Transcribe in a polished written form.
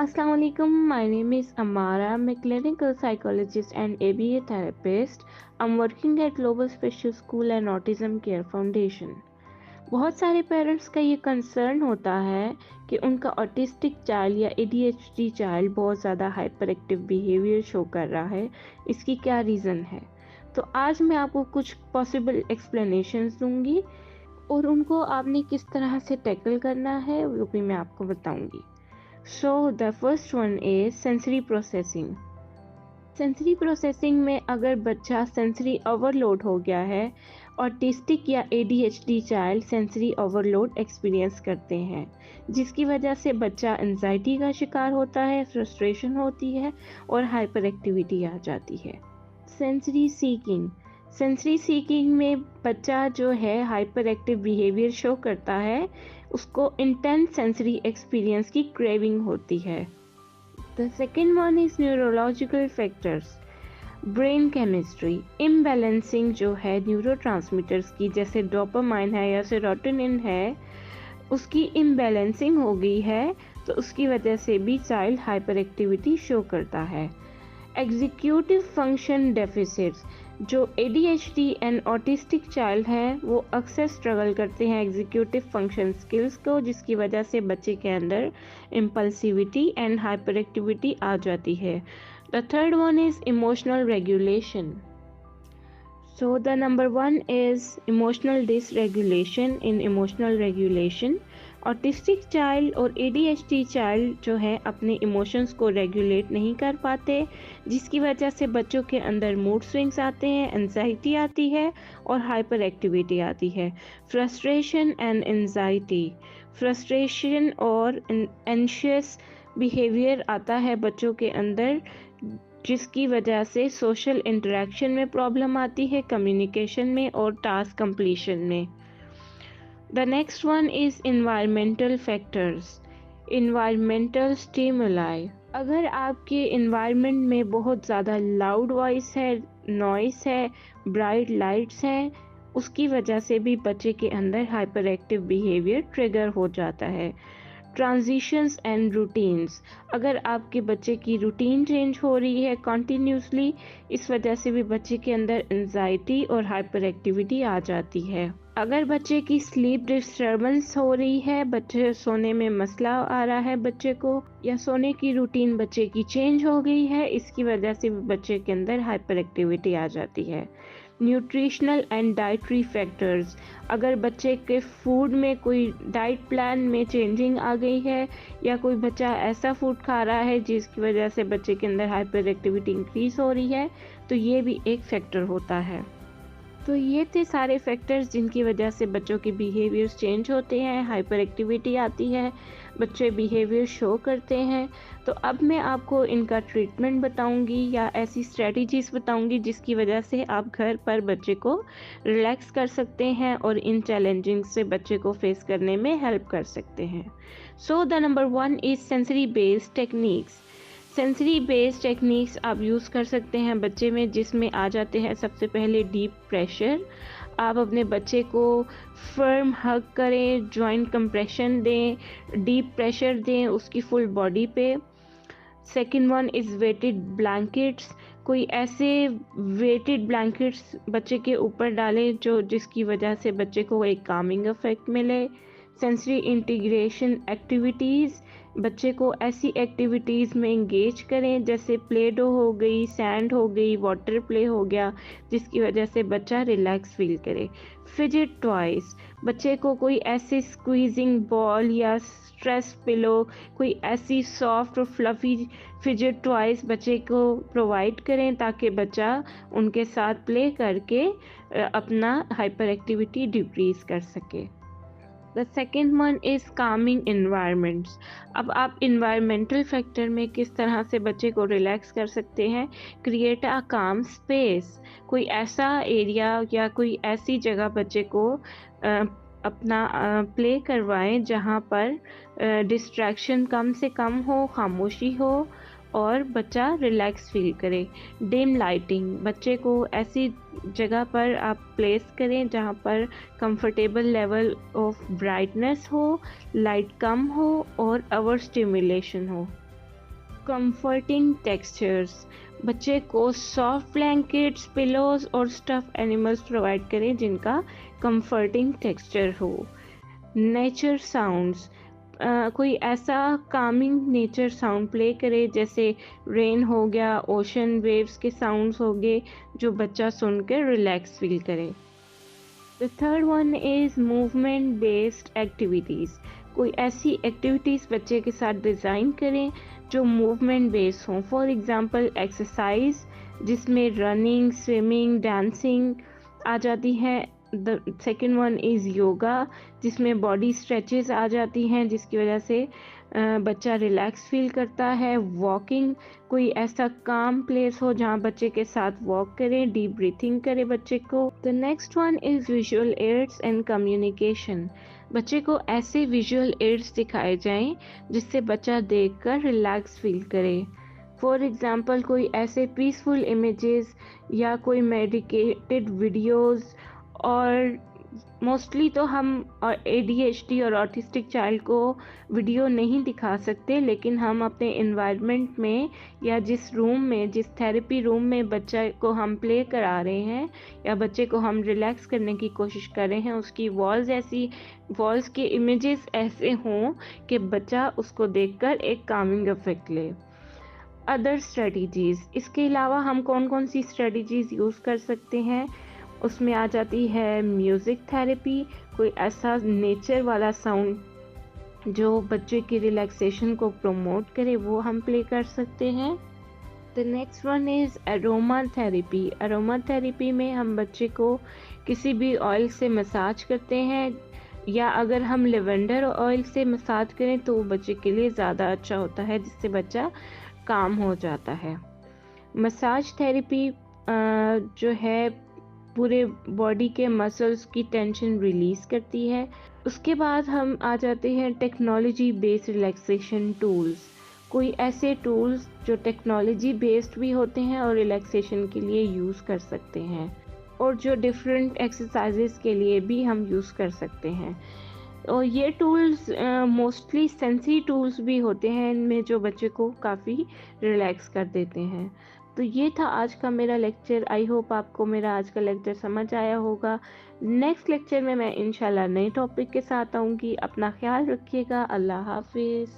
Assalamu alaikum. My name is Amara. I'm a clinical psychologist and ABA therapist. I'm working at Global Special School and Autism Care Foundation. बहुत सारे parents का ये concern होता है कि उनका autistic child या ADHD चाइल्ड बहुत ज़्यादा हाइपर एक्टिव बिहेवियर शो कर रहा है। इसकी क्या रीज़न है? तो आज मैं आपको कुछ पॉसिबल एक्सप्लेनेशंस दूंगी और उनको आपने किस तरह से टैकल करना है वो भी मैं आपको बताऊंगी। So the first one is sensory processing. Sensory processing में अगर बच्चा सेंसरी ओवरलोड हो गया है, ऑटिस्टिक या ADHD child sensory overload experience करते हैं, जिसकी वजह से बच्चा एंजाइटी का शिकार होता है, फ्रस्ट्रेशन होती है और हाइपर एक्टिविटी आ जाती है। सेंसरी सीकिंग में बच्चा जो है हाइपर एक्टिव बिहेवियर शो करता है, उसको इंटेंस सेंसरी एक्सपीरियंस की क्रेविंग होती है। The second one is neurological factors. Brain chemistry imbalancing जो है न्यूरोट्रांसमीटर्स की, जैसे डोपामाइन है या सेरोटोनिन है, उसकी इम्बैलेंसिंग हो गई है, तो उसकी वजह से भी चाइल्ड हाइपर एक्टिविटी शो करता है। एग्जीक्यूटिव फंक्शन डेफिसिट्स, जो ADHD एंड ऑटिस्टिक चाइल्ड हैं वो अक्सर स्ट्रगल करते हैं एग्जीक्यूटिव फंक्शन स्किल्स को, जिसकी वजह से बच्चे के अंदर इम्पल्सिविटी एंड हाइपर एक्टिविटी आ जाती है। The third one is emotional regulation. So the number one is emotional dysregulation. In emotional regulation, autistic child और ADHD चाइल्ड जो है अपने इमोशंस को रेगुलेट नहीं कर पाते, जिसकी वजह से बच्चों के अंदर मूड स्विंग्स आते हैं, एंजाइटी आती है और हाइपर एक्टिविटी आती है। फ्रस्ट्रेशन एंड एंजाइटी, फ्रस्ट्रेशन और एंशियस बिहेवियर आता है बच्चों के अंदर, जिसकी वजह से सोशल इंटरेक्शन में प्रॉब्लम आती है, कम्युनिकेशन में और टास्क कंप्लीशन में। The next one is environmental factors. Environmental stimuli, अगर आपके इन्वायरमेंट में बहुत ज़्यादा लाउड वॉइस है, नॉइस है, ब्राइट लाइट्स हैं, उसकी वजह से भी बच्चे के अंदर हाइपर एक्टिव बिहेवियर ट्रिगर हो जाता है। ट्रांजिशंस एंड रूटीन्स, अगर आपके बच्चे की रूटीन चेंज हो रही है कॉन्टीन्यूसली, इस वजह से भी बच्चे के अंदर एंजाइटी और हाइपर एक्टिविटी आ जाती है। अगर बच्चे की स्लीप डिस्टर्बेंस हो रही है, बच्चे सोने में मसला आ रहा है बच्चे को, या सोने की रूटीन बच्चे की चेंज हो गई है, इसकी वजह से भी बच्चे के अंदर हाइपर एक्टिविटी आ जाती है। न्यूट्रिशनल एंड डाइटरी फैक्टर्स, अगर बच्चे के फूड में कोई डाइट प्लान में चेंजिंग आ गई है, या कोई बच्चा ऐसा फूड खा रहा है जिसकी वजह से बच्चे के अंदर हाइपर एक्टिविटी इंक्रीज हो रही है, तो ये भी एक फैक्टर होता है। तो ये थे सारे फैक्टर्स जिनकी वजह से बच्चों के बिहेवियर्स चेंज होते हैं, हाइपर एक्टिविटी आती है, बच्चे बिहेवियर शो करते हैं। तो अब मैं आपको इनका ट्रीटमेंट बताऊंगी या ऐसी स्ट्रेटजीज बताऊंगी जिसकी वजह से आप घर पर बच्चे को रिलैक्स कर सकते हैं और इन चैलेंजिंग से बच्चे को फेस करने में हेल्प कर सकते हैं। So the number one is sensory based techniques. Sensory based techniques आप यूज़ कर सकते हैं बच्चे में, जिसमें आ जाते हैं सबसे पहले डीप प्रेशर। आप अपने बच्चे को फर्म हग करें, जॉइंट कंप्रेशन दें, डीप प्रेशर दें उसकी फुल बॉडी पे। Second one is weighted blankets, कोई ऐसे वेटेड ब्लैंकेट्स बच्चे के ऊपर डालें जिसकी वजह से बच्चे को एक कामिंग इफेक्ट मिले। सेंसरी इंटीग्रेशन एक्टिविटीज़, बच्चे को ऐसी एक्टिविटीज़ में इंगेज करें जैसे प्ले डो हो गई, सैंड हो गई, वाटर प्ले हो गया, जिसकी वजह से बच्चा रिलैक्स फील करे। फिजिट टॉयज, बच्चे को कोई ऐसे स्क्वीजिंग बॉल या स्ट्रेस पिलो, कोई ऐसी सॉफ्ट और फ्लफी फिजिट टॉयज बच्चे को प्रोवाइड करें ताकि बच्चा उनके साथ प्ले करके अपना हाइपर एक्टिविटी डिक्रीज कर सके। The second one is Kameng environments. अब आप इन्वायरमेंटल फैक्टर में किस तरह से बच्चे को रिलैक्स कर सकते हैं। क्रिएट अ काम स्पेस, कोई ऐसा एरिया या कोई ऐसी जगह बच्चे को अपना प्ले करवाएं जहाँ पर डिस्ट्रैक्शन कम से कम हो, खामोशी हो और बच्चा रिलैक्स फील करे। डिम लाइटिंग, बच्चे को ऐसी जगह पर आप प्लेस करें जहाँ पर कंफर्टेबल लेवल ऑफ ब्राइटनेस हो, लाइट कम हो और ओवर स्टिमुलेशन हो। कंफर्टिंग टेक्सचर्स, बच्चे को सॉफ्ट ब्लैंकेट्स, पिलोज और स्टफ एनिमल्स प्रोवाइड करें जिनका कंफर्टिंग टेक्सचर हो। नेचर साउंड्स, कोई ऐसा कामिंग नेचर साउंड प्ले करे जैसे रेन हो गया, ओशन वेव्स के साउंड्स हो गए, जो बच्चा सुनकर रिलैक्स फील करे। The third one is movement based activities, कोई ऐसी एक्टिविटीज़ बच्चे के साथ डिज़ाइन करें जो मूवमेंट बेस्ड हों। फॉर एग्जांपल एक्सरसाइज जिसमें रनिंग, स्विमिंग, डांसिंग आ जाती है। The second one is yoga जिसमें बॉडी स्ट्रेचेस आ जाती हैं जिसकी वजह से बच्चा रिलैक्स फील करता है। वॉकिंग, कोई ऐसा काम प्लेस हो जहाँ बच्चे के साथ वॉक करें, डीप ब्रीथिंग करे बच्चे को। The next one is visual aids and communication, बच्चे को ऐसे विजुअल एड्स दिखाए जाएं जिससे बच्चा देखकर रिलैक्स फील करे। फॉर एग्जाम्पल कोई ऐसे पीसफुल इमेजेस या कोई मेडिकेटेड वीडियोस, और मोस्टली तो हम ADHD और ऑटिस्टिक चाइल्ड को वीडियो नहीं दिखा सकते, लेकिन हम अपने इन्वायरमेंट में या जिस रूम में, जिस थेरेपी रूम में बच्चे को हम प्ले करा रहे हैं या बच्चे को हम रिलैक्स करने की कोशिश कर रहे हैं, उसकी वॉल्स के इमेजेस ऐसे हों कि बच्चा उसको देखकर एक कामिंग इफेक्ट ले। अदर स्ट्रेटजीज़, इसके अलावा हम कौन कौन सी स्ट्रेटजीज़ यूज़ कर सकते हैं, उसमें आ जाती है म्यूज़िक थेरेपी, कोई ऐसा नेचर वाला साउंड जो बच्चे की रिलैक्सेशन को प्रमोट करे, वो हम प्ले कर सकते हैं। The next one is aroma therapy. Aroma therapy में हम बच्चे को किसी भी ऑयल से मसाज करते हैं, या अगर हम लेवेंडर ऑयल से मसाज करें तो वो बच्चे के लिए ज़्यादा अच्छा होता है, जिससे बच्चा काम हो जाता है। मसाज थेरेपी जो है पूरे बॉडी के मसल्स की टेंशन रिलीज़ करती है। उसके बाद हम आ जाते हैं टेक्नोलॉजी बेस्ड रिलैक्सेशन टूल्स, कोई ऐसे टूल्स जो टेक्नोलॉजी बेस्ड भी होते हैं और रिलैक्सेशन के लिए यूज़ कर सकते हैं, और जो डिफरेंट एक्सरसाइजेस के लिए भी हम यूज़ कर सकते हैं। और ये टूल्स मोस्टली सेंसरी टूल्स भी होते हैं इनमें, जो बच्चे को काफ़ी रिलैक्स कर देते हैं। तो ये था आज का मेरा लेक्चर। आई होप आपको मेरा आज का लेक्चर समझ आया होगा। नेक्स्ट लेक्चर में मैं इंशाल्लाह नए टॉपिक के साथ आऊँगी। अपना ख्याल रखिएगा। अल्लाह हाफिज़।